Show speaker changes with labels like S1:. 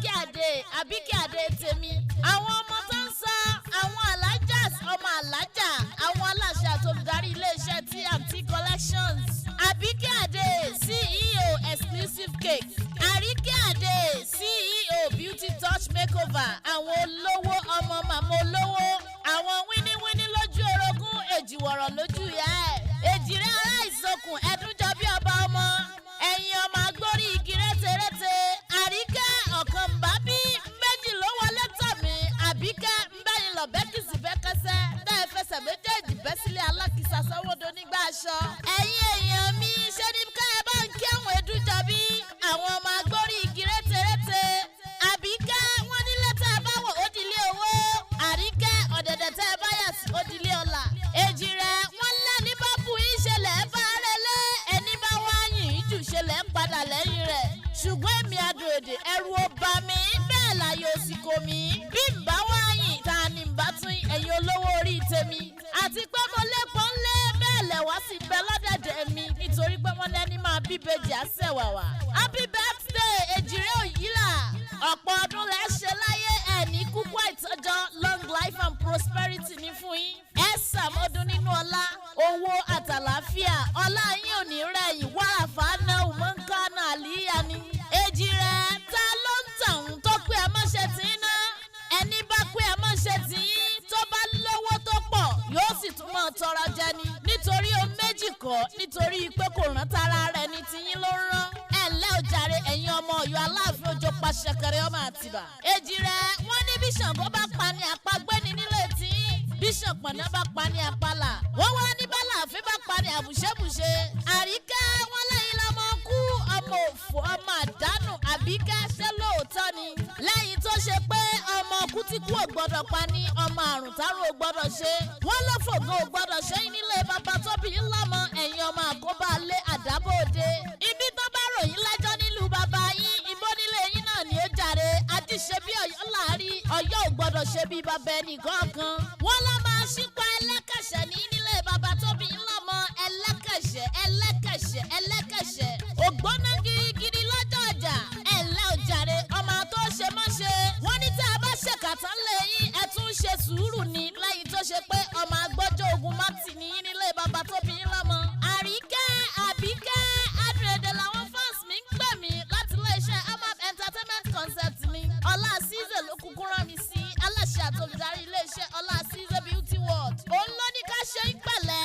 S1: Àbíkẹ́ Adé tèmi. Àwọn ọmọ tó ń sọ, àwọn alájàs, ọmọ alájà, àwọn aláṣẹ àtolùdarí iléeṣẹ́ T&T Collections. Àbíkẹ́ Adé, CEO Exclusive Cakes. Àríkẹ́ Adé, CEO Beauty Touch Makeover. Àwọn olówó ọmọ màmá olówó. Àwọn wíníwíní lójú orogún, èjìwọ̀rọ̀ lójú ìyá ẹ̀. Èjìrẹ́ ará ìsokùn ẹ̀dúnjọ bí ọba ọmọ. Ẹ̀yin ọmọ agbórí igi rétérété. Àríkẹ́ ọ̀kan bábí méjì ló wọlé tọ̀ mí. Àbíkẹ́ ń bẹ́yìn lọ bẹ́kìsì bẹ́kẹ́sẹ́. Tẹ́ ẹ fẹsẹ̀ méjèèjì bẹ́ sílé alákìsà sanwó-do nígbà aṣọ. Ẹ̀yin èèyàn mi ṣe ni ká ẹ bá ń kí àwọn ẹ̀dúnjọ bí àwọn ọmọ agbórí igi rétérété. Àbíkẹ́ wọ́n nílé tẹ́ ẹ bá wò ó dilé owó. Àríkẹ́ ọ̀dẹ̀dẹ̀ tẹ́ ẹ bá yà sí ó dilé ọlà. Èjì rẹ̀ wọ́n lẹ́ni bá bu ìṣẹ̀lẹ̀ bá rẹlé. Ẹni bá wá yìn ìjù ṣẹlẹ̀ ń padà lẹ́yìn rẹ̀. Ṣùgbọ́n èmi adùn èdè ẹrù ó bà mí bẹ́ẹ̀ láyé òsì kò mí. Bí n bá wá yìn ta ni n bá tún ẹ̀yin olówó orí tèmi. Àti pé mo lẹ́pọ̀ ńlé bẹ́ẹ̀ lẹ̀wá sí bẹ lọ́dẹ̀dẹ̀ mi nítorí pé wọ́n lẹ́ni máa bí bèjì àṣẹwàwà. Happy birthday Èjìrẹ́ Òyìnlá. Ọ̀pọ̀ ọdún lẹ́ ṣe láyé ẹ̀ ní kúkú àìtọ́jọ́ long life and prosperity ní fún yín. Ẹ ṣàmọ́dún nínú ọlá, owó àtàlàáfíà. Ọlá yín ò ní rẹ̀yìn wàrà fàánà òmùnkánà àlíyá ni. Èjìrẹ́ ta ló ń tàn tó pé ẹ má ṣe tí ń ná. Ẹni bá pé ẹ má ṣe tí ń tó bá lówó tó pọ̀ yóò sì tún máa tọrọ jẹ ni. Nítorí o méjì kọ́ nítorí pé kò rán tara rẹ̀ ní tiyín ló ń rán. Ẹ̀lẹ́ òjàre ẹ̀yin ọmọ Ọ̀yọ́ Aláàfin Òjó Pàṣẹkẹrẹ ọmọ Àtìbà. Èjìrẹ́ wọ́n ní bí Ṣàngó bá pa ni àpagbé ni nílé tí bí Ṣànpọ̀nná bá pa ni àpàlà. Wọ́n wá ní bálàfin bá pa ni àbùṣẹ́bùṣe. Àríkẹ́ wọ́n lẹ́yìn lọ́mọ kú ọmọ òfò ọmọ àdánù. Àbíkẹ́ ṣé lóòótọ́ ni. Lẹ́yìn tó ṣe pé ọmọ kútíkú ò gbọ́dọ̀ pa ní ọmọ àrùn tárùn ò gbọ́dọ̀ ṣe. Wọ́n ló fògo ò gbọ́dọ̀ ṣe nílé bàbá tóbi ńlọ́mọ ẹ̀yin ọmọ àkóbá lé àdábòde. Ibi tó bá ròyìn lẹ́jọ́ nílùú bàbá yín ìbò nílé yín náà ni ó jàre. Àdìṣe bí Ọ̀yọ́ láàrí Ọ̀yọ́ ò gbọ́dọ̀ ṣe bí bàbá ẹnì kọ̀ọ̀kan. Wọ́n lọ́ máa ṣípa ẹlẹ́kẹ̀ṣẹ̀ ní nílé bàbá tóbi ńlọ́mọ ẹlẹ́kẹ̀ṣẹ̀. Ògbóná girigiri lọ́jọ́ ọjà. Ẹ̀lẹ́ òjàre ọmọ tó ṣe mọ́ ṣe. Wọ́n ní tí a bá ṣèkàtà ńlẹ̀ yín ẹ tún ṣe sùúrù ní lẹ́yìn tó ṣe pé ọmọ agbọ́jọ́ ogun mátì ní nílé bàbá tóbi ńlọ́mọ. Àríkẹ́ Àbíkẹ́ adùn èdè làwọn fans mi ń pè mí láti iléeṣẹ́ Amap Entertainment Concept mi. Ọlá Caesar ló kúkú rán mi sí aláṣẹ àtolùdarí iléeṣẹ́ Ọlá Caesar Beauty World. Òun ló ní ká ṣe ń pẹ̀lẹ́